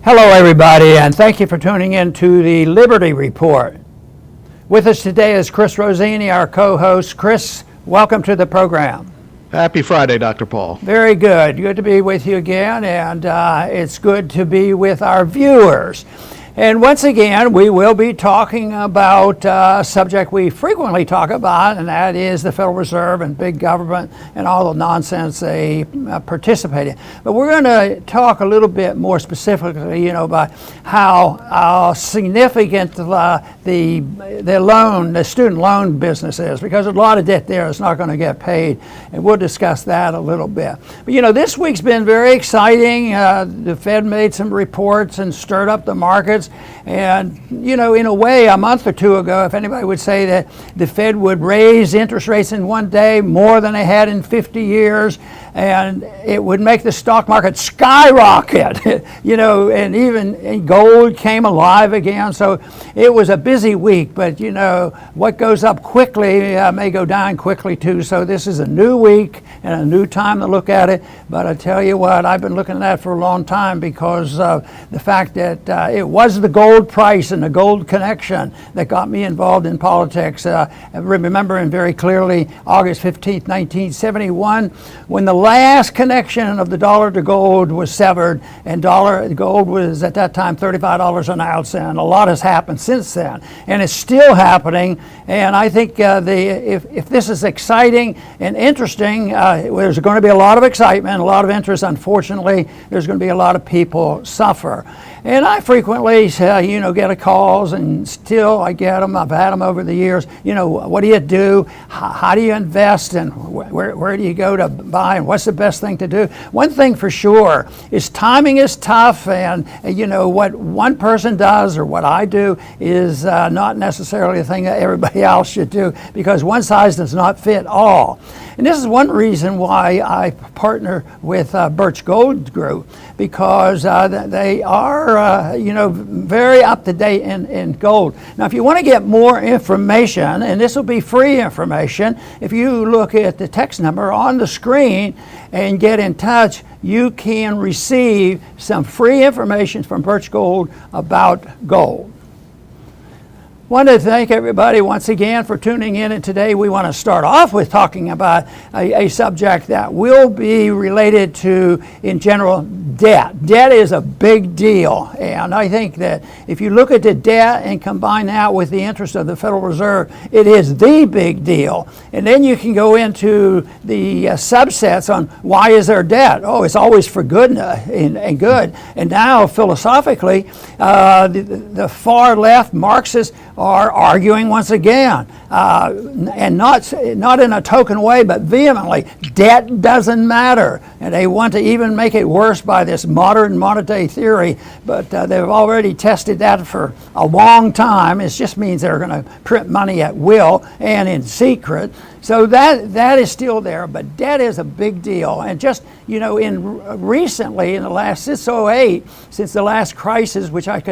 Hello everybody, and thank you for tuning in to the Liberty Report. With us today is Chris Rossini, our co-host. Chris, welcome to the program. Happy Friday, Dr. Paul. Very good. Good to be with you again, and it's good to be with our viewers. And once again, we will be talking about a subject we frequently talk about, and that is the Federal Reserve and big government and all the nonsense they participate in. But we're going to talk a little bit more specifically, about how significant the student loan business is, because a lot of debt there is not going to get paid, and we'll discuss that a little bit. But this week's been very exciting. The Fed made some reports and stirred up the markets. And, in a way, a month or two ago, if anybody would say that the Fed would raise interest rates in one day more than they had in 50 years, and it would make the stock market skyrocket, and even gold came alive again. So it was a busy week, but, what goes up quickly may go down quickly too. So this is a new week and a new time to look at it. But I tell you what, I've been looking at that for a long time because of the fact that it was the gold price and the gold connection that got me involved in politics. Remembering very clearly August 15th, 1971, when the last connection of the dollar to gold was severed, and gold was at that time $35 an ounce, and a lot has happened since then, and it's still happening. And I think if this is exciting and interesting, there's going to be a lot of excitement, a lot of interest. Unfortunately, there's going to be a lot of people suffer. And I frequently, get calls, and still I get them. I've had them over the years. What do you do? How do you invest? And where do you go to buy? And what's the best thing to do? One thing for sure is timing is tough. And, what one person does or what I do is not necessarily the thing that everybody else should do, because one size does not fit all. And this is one reason why I partner with Birch Gold Group, because they are, very up to date in gold. Now, if you want to get more information, and this will be free information, if you look at the text number on the screen and get in touch, you can receive some free information from Birch Gold about gold. Want to thank everybody once again for tuning in, and today we want to start off with talking about a subject that will be related to, in general, debt. Debt is a big deal, and I think that if you look at the debt and combine that with the interest of the Federal Reserve, it is the big deal. And then you can go into the subsets on why is there debt? Oh, it's always for good and good. And now, philosophically, the far left Marxists are arguing once again, and not in a token way, but vehemently, debt doesn't matter. And they want to even make it worse by this modern monetary theory, but they've already tested that for a long time. It just means they're going to print money at will and in secret. So that is still there, but debt is a big deal. And just, recently, in the last, since 2008, since the last crisis, which I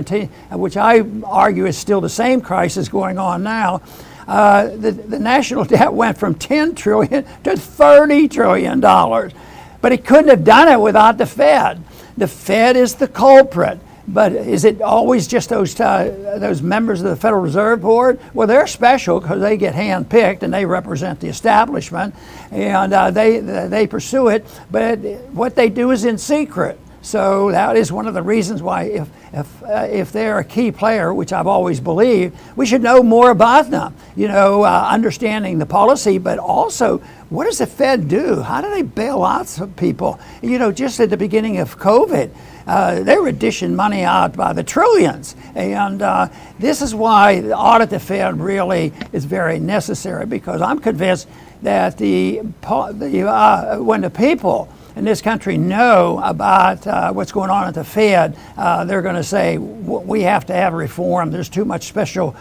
argue is still the same crisis going on now, the national debt went from $10 trillion to $30 trillion. But it couldn't have done it without the Fed. The Fed is the culprit. But is it always just those members of the Federal Reserve Board? Well, they're special because they get handpicked and they represent the establishment, and they pursue it. But what they do is in secret. So that is one of the reasons why, if they're a key player, which I've always believed, we should know more about them. Understanding the policy, but also what does the Fed do? How do they bail out some people? Just at the beginning of COVID, they were dishing money out by the trillions. And this is why the audit the Fed really is very necessary, because I'm convinced that when the people in this country know about what's going on at the Fed, they're going to say, we have to have reform. There's too much special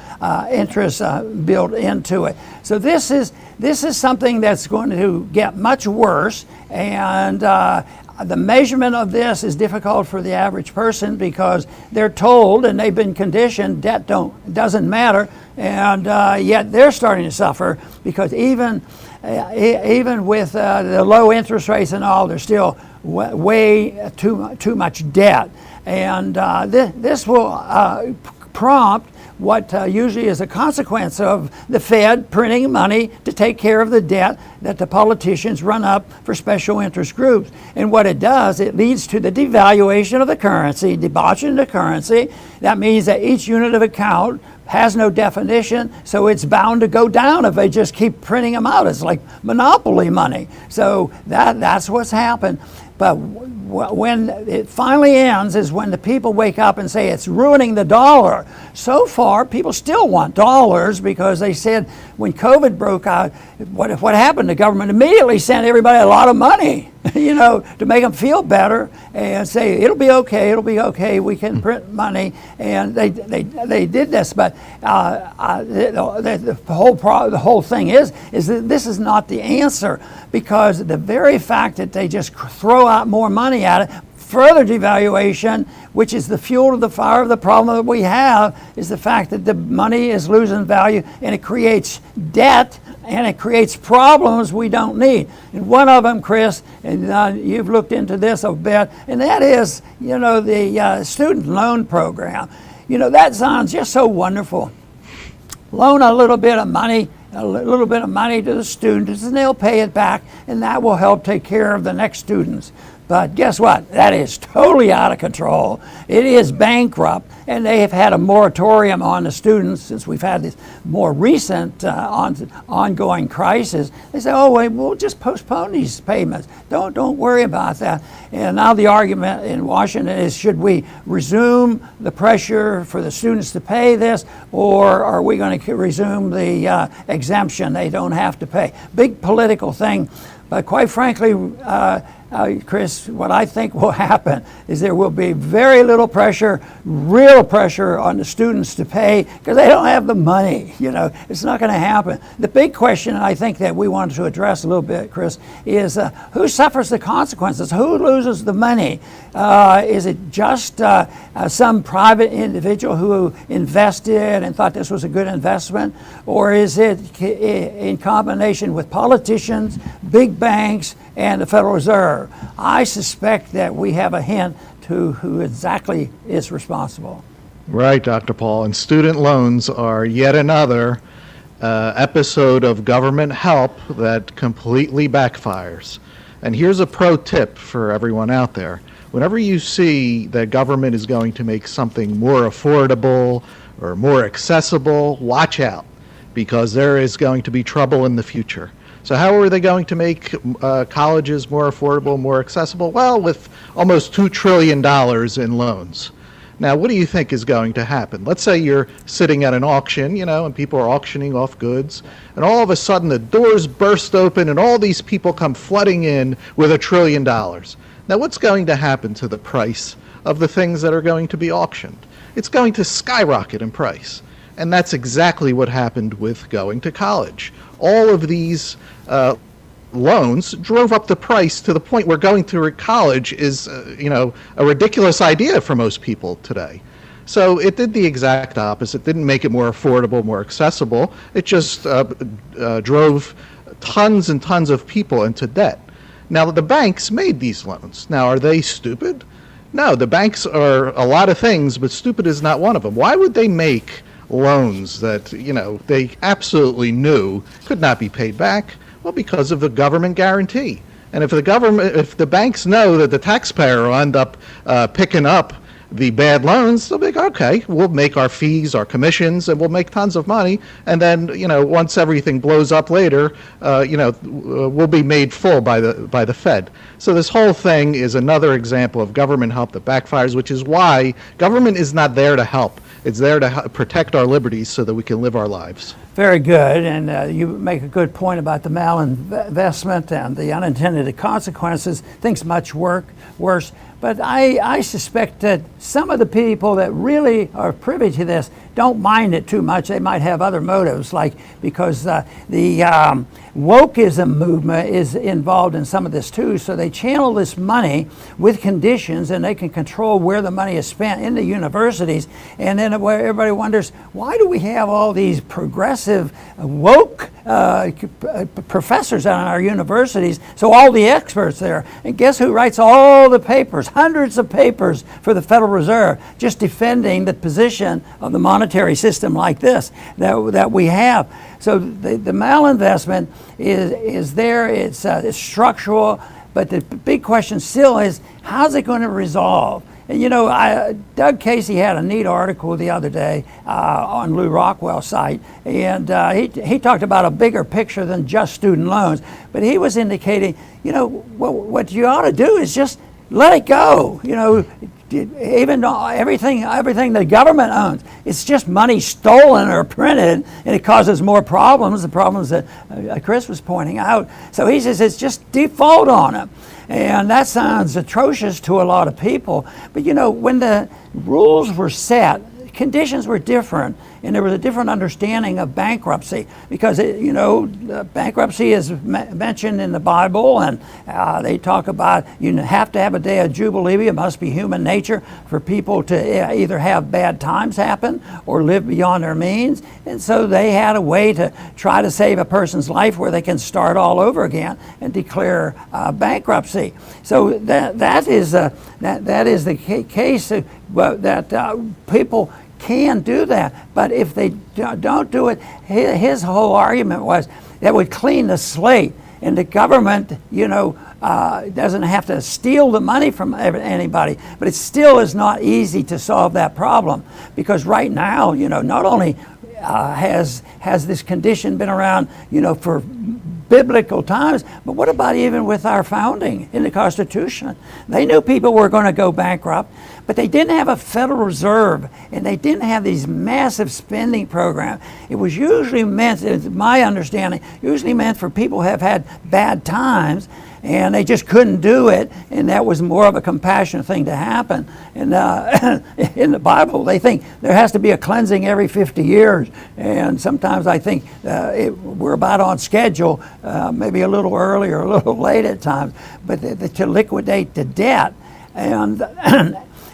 interest built into it. So this is something that's going to get much worse, and the measurement of this is difficult for the average person, because they're told and they've been conditioned doesn't matter, and yet they're starting to suffer, because even even with the low interest rates and all, there's still way too much debt. And this will prompt what usually is a consequence of the Fed printing money to take care of the debt that the politicians run up for special interest groups. And what it does, it leads to the devaluation of the currency, debauching the currency. That means that each unit of account has no definition, so it's bound to go down if they just keep printing them out. It's like monopoly money. So that's what's happened. But when it finally ends is when the people wake up and say it's ruining the dollar. So far, people still want dollars because they said when COVID broke out, what happened? The government immediately sent everybody a lot of money, to make them feel better and say it'll be okay, we can print money, and they did this. But the whole thing is that this is not the answer, because the very fact that they just throw out more money at it, further devaluation, which is the fuel to the fire of the problem that we have, is the fact that the money is losing value, and it creates debt, and it creates problems we don't need. And one of them, Chris, and you've looked into this a bit, and that is, the student loan program. That sounds just so wonderful. Loan a little bit of money to the students, and they'll pay it back, and that will help take care of the next students. But guess what? That is totally out of control. It is bankrupt, and they have had a moratorium on the students since we've had this more recent ongoing crisis. They say, oh, wait, we'll just postpone these payments. Don't worry about that. And now the argument in Washington is, should we resume the pressure for the students to pay this, or are we going to resume the exemption? They don't have to pay. Big political thing. But quite frankly, Chris, what I think will happen is there will be very little pressure, real pressure on the students to pay, because they don't have the money. It's not going to happen. The big question, I think, that we wanted to address a little bit, Chris, is who suffers the consequences? Who loses the money? Is it just some private individual who invested and thought this was a good investment? Or is it in combination with politicians, big banks, and the Federal Reserve? I suspect that we have a hint to who exactly is responsible. Right, Dr. Paul. And student loans are yet another episode of government help that completely backfires. And here's a pro tip for everyone out there. Whenever you see that government is going to make something more affordable or more accessible, watch out, because there is going to be trouble in the future. So how are they going to make colleges more affordable, more accessible? Well, with almost $2 trillion in loans. Now, what do you think is going to happen? Let's say you're sitting at an auction, and people are auctioning off goods, and all of a sudden the doors burst open and all these people come flooding in with $1 trillion. Now, what's going to happen to the price of the things that are going to be auctioned? It's going to skyrocket in price. And that's exactly what happened with going to college. All of these loans drove up the price to the point where going to college is, a ridiculous idea for most people today. So it did the exact opposite. It didn't make it more affordable, more accessible. It just drove tons and tons of people into debt. Now, the banks made these loans. Now, are they stupid? No, the banks are a lot of things, but stupid is not one of them. Why would they make loans that they absolutely knew could not be paid back? Well, because of the government guarantee. And if the banks know that the taxpayer will end up picking up the bad loans, they'll be like, okay, we'll make our fees, our commissions, and we'll make tons of money. And then, once everything blows up later, we'll be made full by the Fed. So this whole thing is another example of government help that backfires, which is why government is not there to help. It's there to protect our liberties so that we can live our lives. Very good, and you make a good point about the malinvestment and the unintended consequences. Things much worse. But I suspect that some of the people that really are privy to this don't mind it too much. They might have other motives, like because the wokeism movement is involved in some of this too. So they channel this money with conditions, and they can control where the money is spent in the universities. And then everybody wonders, why do we have all these progressive woke professors on our universities? So all the experts there, and guess who writes all the papers, hundreds of papers for the Federal Reserve, just defending the position of the monetary system like this that we have. So the malinvestment is there. It's structural, but the big question still is, how's it going to resolve? And you know, Doug Casey had a neat article the other day on Lou Rockwell's site, and he talked about a bigger picture than just student loans. But he was indicating, you know, what you ought to do is just let it go. You know, even though everything the government owns, it's just money stolen or printed, and it causes more problems, the problems that Chris was pointing out. So he says it's just default on them. And that sounds atrocious to a lot of people. But you know, when the rules were set, conditions were different, and there was a different understanding of bankruptcy, because bankruptcy is mentioned in the Bible, and they talk about you have to have a day of jubilee. It must be human nature for people to either have bad times happen or live beyond their means. And so they had a way to try to save a person's life where they can start all over again and declare bankruptcy. So that is the case that people can do that. But if they don't do it, his whole argument was that would clean the slate, and the government, doesn't have to steal the money from anybody. But it still is not easy to solve that problem, because right now, not only has this condition been around, for biblical times, but what about even with our founding in the Constitution? They knew people were going to go bankrupt, but they didn't have a Federal Reserve, and they didn't have these massive spending programs. It was usually meant, it's my understanding, usually meant for people who have had bad times, and they just couldn't do it, and that was more of a compassionate thing to happen. And in the Bible, they think there has to be a cleansing every 50 years, and sometimes I think we're about on schedule, maybe a little early or a little late at times, but to liquidate the debt. And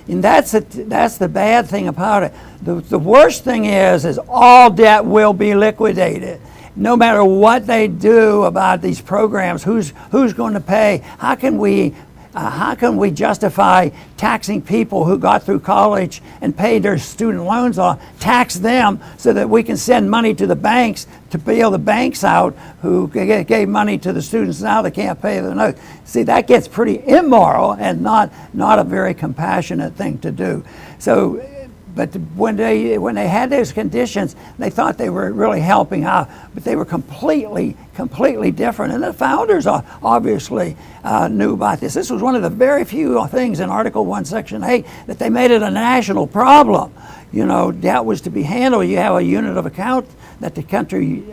that's the bad thing about it. The worst thing is all debt will be liquidated. No matter what they do about these programs, who's going to pay? How can we justify taxing people who got through college and paid their student loans off, tax them so that we can send money to the banks to bail the banks out who gave money to the students now they can't pay the notes? See, that gets pretty immoral and not a very compassionate thing to do. So. But when they had those conditions, they thought they were really helping out, but they were completely different. And the founders obviously knew about this. This was one of the very few things in Article 1, Section 8 that they made it a national problem. Debt was to be handled. You have a unit of account that the country,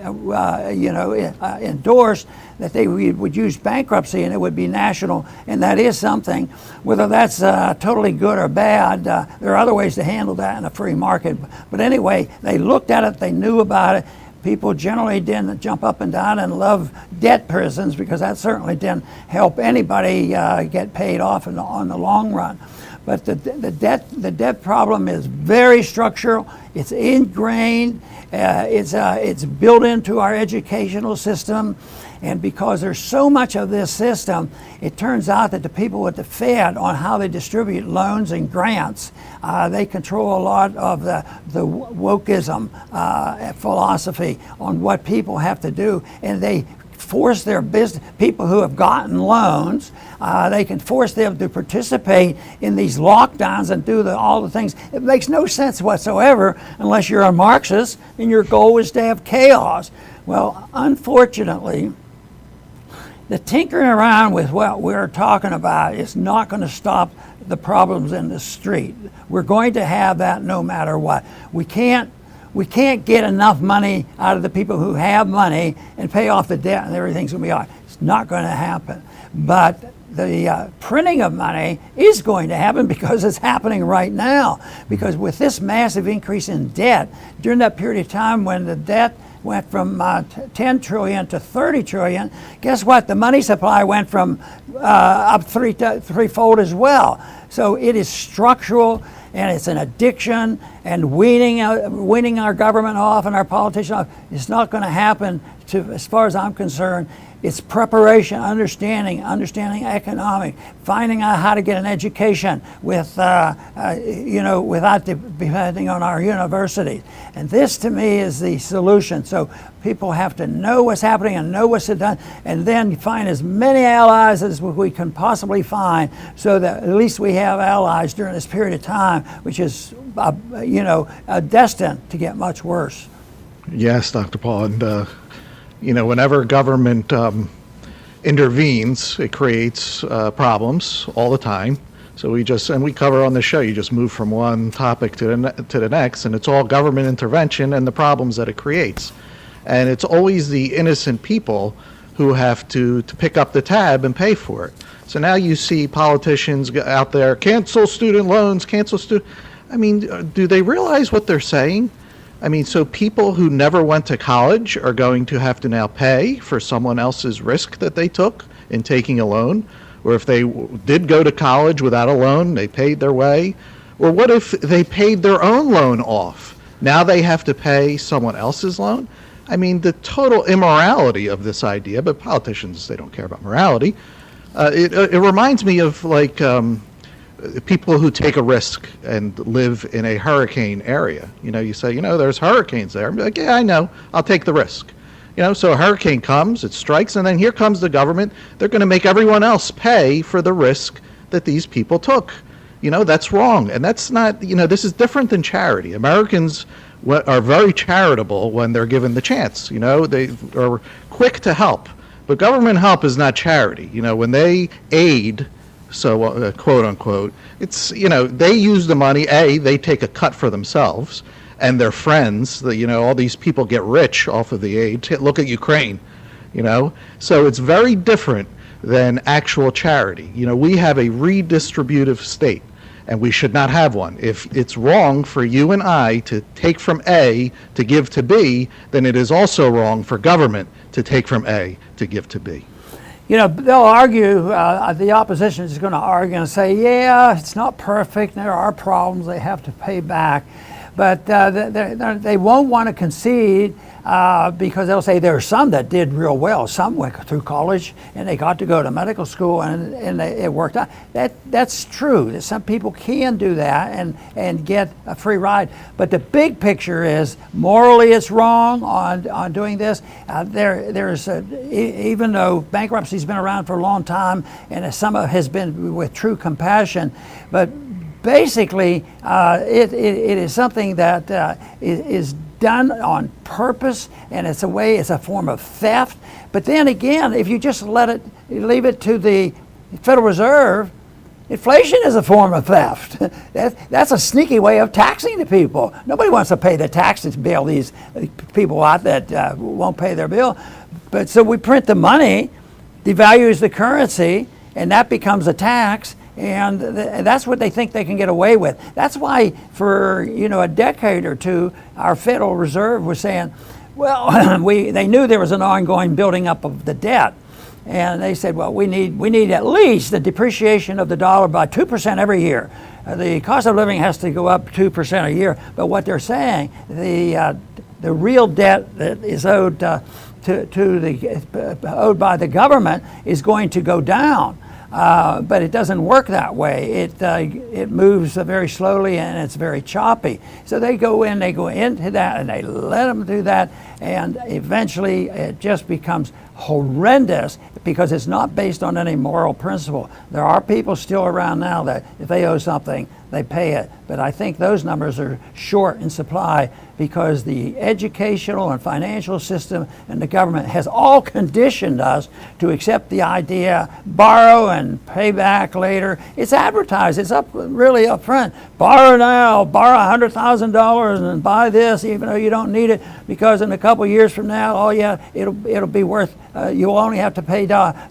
endorsed, that they would use bankruptcy, and it would be national, and that is something. Whether that's totally good or bad, there are other ways to handle that in a free market. But anyway, they looked at it, they knew about it. People generally didn't jump up and down and love debt prisons, because that certainly didn't help anybody get paid off on the long run. But the debt problem is very structural. It's ingrained. It's built into our educational system. And because there's so much of this system, it turns out that the people at the Fed, on how they distribute loans and grants, they control a lot of the wokeism philosophy on what people have to do. And they force their business, people who have gotten loans, they can force them to participate in these lockdowns and do all the things. It makes no sense whatsoever unless you're a Marxist and your goal is to have chaos. Well, unfortunately, the tinkering around with what we're talking about is not going to stop the problems in the street. We're going to have that no matter what. We can't get enough money out of the people who have money and pay off the debt, and everything's going to be all right. It's not going to happen. But the printing of money is going to happen because it's happening right now. Because with this massive increase in debt, during that period of time when the debt went from 10 trillion to 30 trillion, guess what? The money supply went from up threefold as well. So it is structural, and it's an addiction, and weaning our government off and our politicians off. It's not going to happen, as far as I'm concerned. It's preparation, understanding economic, finding out how to get an education without depending on our universities. And this, to me, is the solution. So people have to know what's happening and know what's done, and then find as many allies as we can possibly find, so that at least we have allies during this period of time, which is, destined to get much worse. Yes, Dr. Paul, and whenever government intervenes, it creates problems all the time. So we cover on the show, you just move from one topic to the next, and it's all government intervention and the problems that it creates. And it's always the innocent people who have to pick up the tab and pay for it. So now you see politicians out there, cancel student loans, I mean, do they realize what they're saying? I mean, so people who never went to college are going to have to now pay for someone else's risk that they took in taking a loan? Or if they did go to college without a loan, they paid their way? Or what if they paid their own loan off? Now they have to pay someone else's loan? I mean, the total immorality of this idea, but politicians, they don't care about morality. It reminds me of like people who take a risk and live in a hurricane area. You say, there's hurricanes there. I'm like, yeah, I know, I'll take the risk. So a hurricane comes, it strikes, and then here comes the government. They're going to make everyone else pay for the risk that these people took. That's wrong. And that's not, this is different than charity. Americans are very charitable when they're given the chance. They are quick to help. But government help is not charity. When they aid, so quote unquote, it's, they use the money, they take a cut for themselves and their friends, all these people get rich off of the aid. Look at Ukraine, so it's very different than actual charity. We have a redistributive state, and we should not have one. If it's wrong for you and I to take from A to give to B, then it is also wrong for government to take from A to give to B. They'll argue, the opposition is going to argue and say, yeah, it's not perfect, there are problems they have to pay back. But they won't want to concede because they'll say there are some that did real well. Some went through college and they got to go to medical school and it worked out. That's true, that some people can do that and get a free ride. But the big picture is morally it's wrong on doing this. Even though bankruptcy's been around for a long time and some of it has been with true compassion, but basically, it is something that is done on purpose, and it's a form of theft. But then again, if you just leave it to the Federal Reserve, inflation is a form of theft. That's a sneaky way of taxing the people. Nobody wants to pay the taxes to bail these people out that won't pay their bill. But so we print the money, devalues the currency, and that becomes a tax. And that's what they think they can get away with. That's why for a decade or two, our Federal Reserve was saying, well, they knew there was an ongoing building up of the debt. And they said, well, we need at least the depreciation of the dollar by 2% every year. The cost of living has to go up 2% a year. But what they're saying, the real debt that is owed owed by the government is going to go down. But it doesn't work that way. It moves very slowly and it's very choppy. So they go into that and they let them do that, and eventually it just becomes horrendous because it's not based on any moral principle. There are people still around now that if they owe something, they pay it. But I think those numbers are short in supply because the educational and financial system and the government has all conditioned us to accept the idea, borrow and pay back later. It's advertised, it's really up front. Borrow now, borrow $100,000 and buy this even though you don't need it, because in a couple years from now, oh yeah, it'll be worth, you'll only have to pay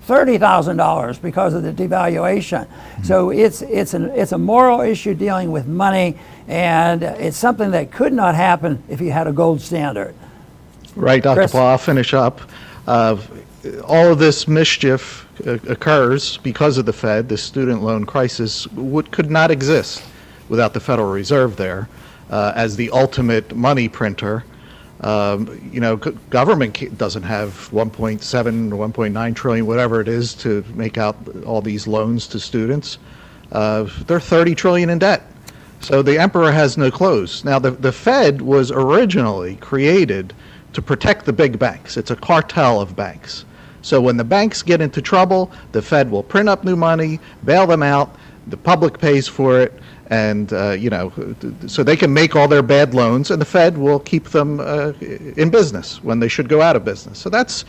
$30,000 because of the devaluation. So it's a moral issue dealing with money, and it's something that could not happen if you had a gold standard. Right, Dr. Chris? Paul, I'll finish up. All of this mischief occurs because of the Fed. The student loan crisis could not exist without the Federal Reserve there as the ultimate money printer. Government doesn't have 1.7, 1.9 trillion, whatever it is, to make out all these loans to students. They're 30 trillion in debt. So the emperor has no clothes. Now, the Fed was originally created to protect the big banks. It's a cartel of banks. So when the banks get into trouble, the Fed will print up new money, bail them out, the public pays for it, and so they can make all their bad loans, and the Fed will keep them in business when they should go out of business. So that's,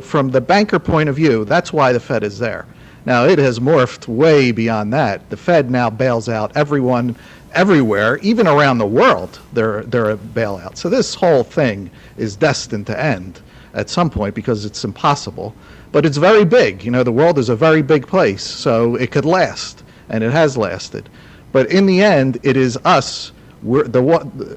from the banker point of view, that's why the Fed is there. Now, it has morphed way beyond that. The Fed now bails out everyone, everywhere, even around the world, they're a bailout. So this whole thing is destined to end at some point because it's impossible. But it's very big. The world is a very big place, so it could last, and it has lasted. But in the end, it is us,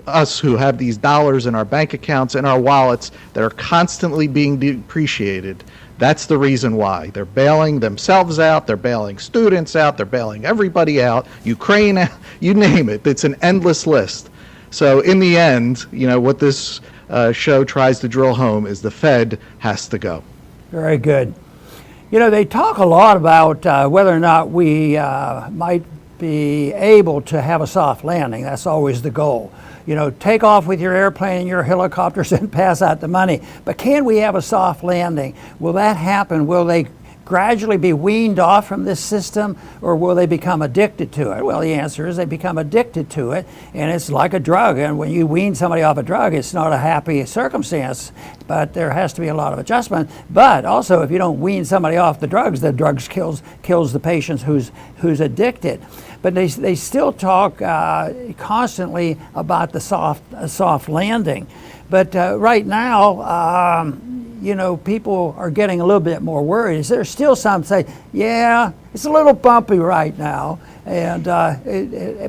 us who have these dollars in our bank accounts and our wallets that are constantly being depreciated. That's the reason why. They're bailing themselves out, they're bailing students out, they're bailing everybody out, Ukraine out, you name it. It's an endless list. So in the end, what this show tries to drill home is the Fed has to go. Very good. They talk a lot about whether or not we might be able to have a soft landing. That's always the goal. Take off with your airplane and your helicopters and pass out the money. But can we have a soft landing? Will that happen? Will they gradually be weaned off from this system, or will they become addicted to it? Well, the answer is they become addicted to it, and it's like a drug. And when you wean somebody off a drug, it's not a happy circumstance, but there has to be a lot of adjustment. But also, if you don't wean somebody off the drugs kills the patient who's addicted. But they still talk constantly about the soft landing. But right now, people are getting a little bit more worried. There's still some say, yeah, it's a little bumpy right now, and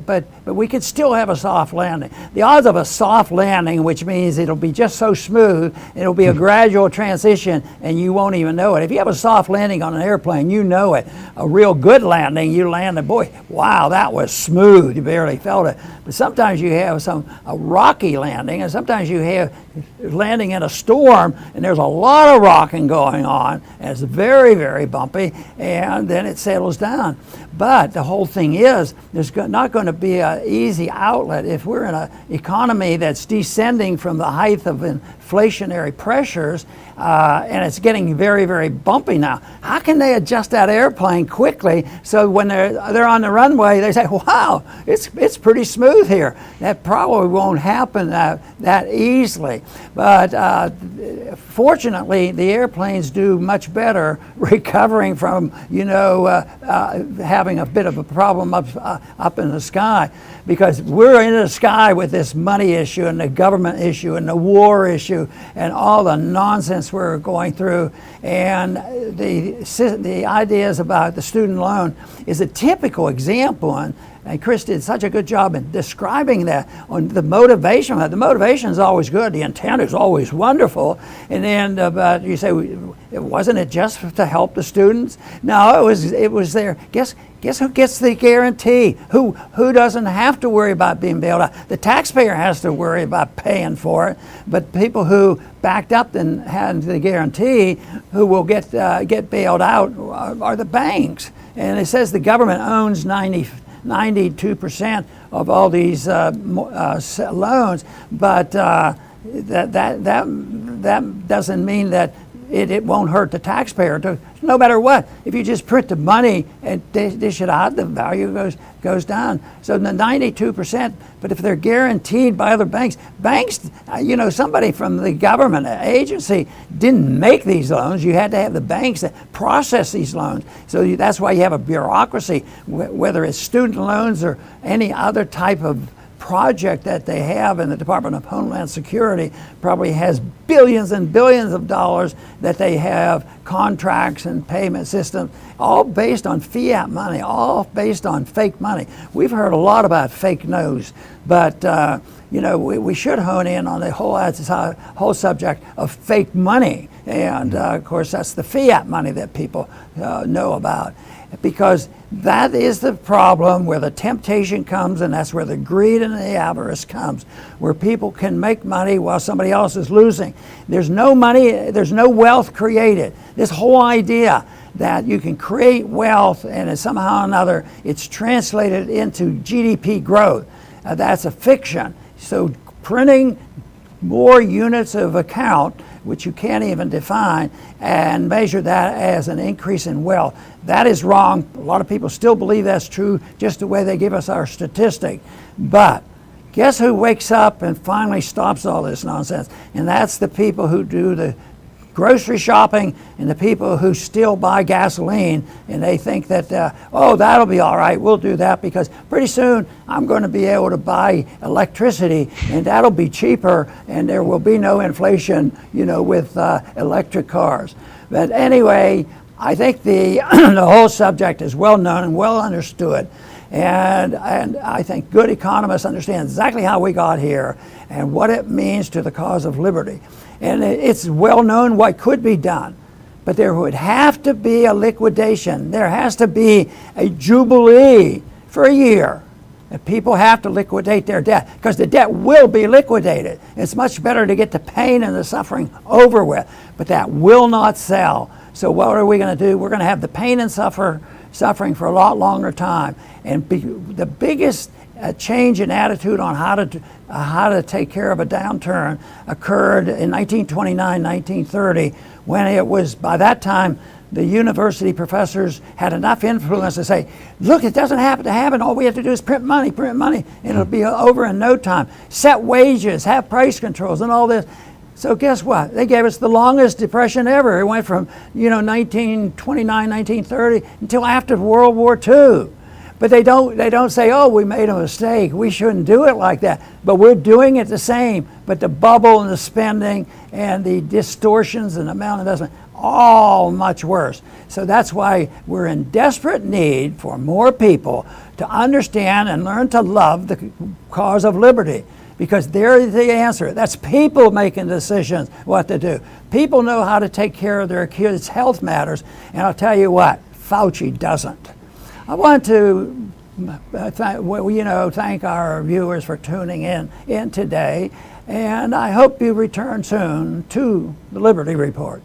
but we could still have a soft landing. The odds of a soft landing, which means it'll be just so smooth, it'll be a gradual transition, and you won't even know it. If you have a soft landing on an airplane, you know it. A real good landing, you land, and boy, wow, that was smooth. You barely felt it. But sometimes you have a rocky landing, and sometimes you have landing in a storm, and there's a lot of rocking going on, and it's very, very bumpy, and then it settles down. But the whole thing is, there's not going to be an easy outlet. If we're in an economy that's descending from the height of inflationary pressures, and it's getting very, very bumpy now, how can they adjust that airplane quickly so when they're on the runway, they say, wow, it's pretty smooth here? That probably won't happen that easily. But fortunately, the airplanes do much better recovering from, having a bit of a problem up in the sky, because we're in the sky with this money issue and the government issue and the war issue and all the nonsense we're going through. And the ideas about the student loan is a typical example. And Chris did such a good job in describing that, on the motivation. The motivation is always good. The intent is always wonderful. And then, but you say, wasn't it just to help the students? No, it was there. Guess who gets the guarantee? Who doesn't have to worry about being bailed out? The taxpayer has to worry about paying for it. But people who backed up and had the guarantee, who will get bailed out, are the banks. And it says the government owns 92% of all these loans, but that doesn't mean that it won't hurt the taxpayer. No matter what, if you just print the money and dish it out, the value goes down. So the 92%, but if they're guaranteed by other banks, somebody from the government agency didn't make these loans. You had to have the banks that process these loans. So that's why you have a bureaucracy, whether it's student loans or any other type of project that they have in the Department of Homeland Security probably has billions and billions of dollars that they have contracts and payment systems, all based on fiat money, all based on fake money. We've heard a lot about fake news, but we should hone in on the whole subject of fake money. And of course, that's the fiat money that people know about, because that is the problem where the temptation comes, and that's where the greed and the avarice comes, where people can make money while somebody else is losing. There's no money, there's no wealth created. This whole idea that you can create wealth and somehow or another it's translated into GDP growth, that's a fiction. So printing more units of account, which you can't even define, and measure that as an increase in wealth, that is wrong. A lot of people still believe that's true, just the way they give us our statistic. But guess who wakes up and finally stops all this nonsense? And that's the people who do the grocery shopping and the people who still buy gasoline, and they think that, that'll be all right, we'll do that because pretty soon I'm going to be able to buy electricity and that'll be cheaper and there will be no inflation, with electric cars. But anyway, I think the whole subject is well known and well understood. And I think good economists understand exactly how we got here and what it means to the cause of liberty. And it's well known what could be done. But there would have to be a liquidation. There has to be a jubilee for a year. And people have to liquidate their debt, because the debt will be liquidated. It's much better to get the pain and the suffering over with, but that will not sell. So what are we going to do? We're going to have the pain and suffering for a lot longer time. And the biggest change in attitude on how to take care of a downturn occurred in 1929, 1930, when it was, by that time, the university professors had enough influence to say, look, it doesn't have to happen. All we have to do is print money, and it'll be over in no time. Set wages, have price controls, and all this. So guess what? They gave us the longest depression ever. It went from 1929, 1930 until after World War II. But they don't say, oh, we made a mistake, we shouldn't do it like that. But we're doing it the same. But the bubble and the spending and the distortions and the amount of investment, all much worse. So that's why we're in desperate need for more people to understand and learn to love the cause of liberty. Because they're the answer. That's people making decisions what to do. People know how to take care of their kids' health matters. And I'll tell you what, Fauci doesn't. I want to thank our viewers for tuning in today. And I hope you return soon to the Liberty Report.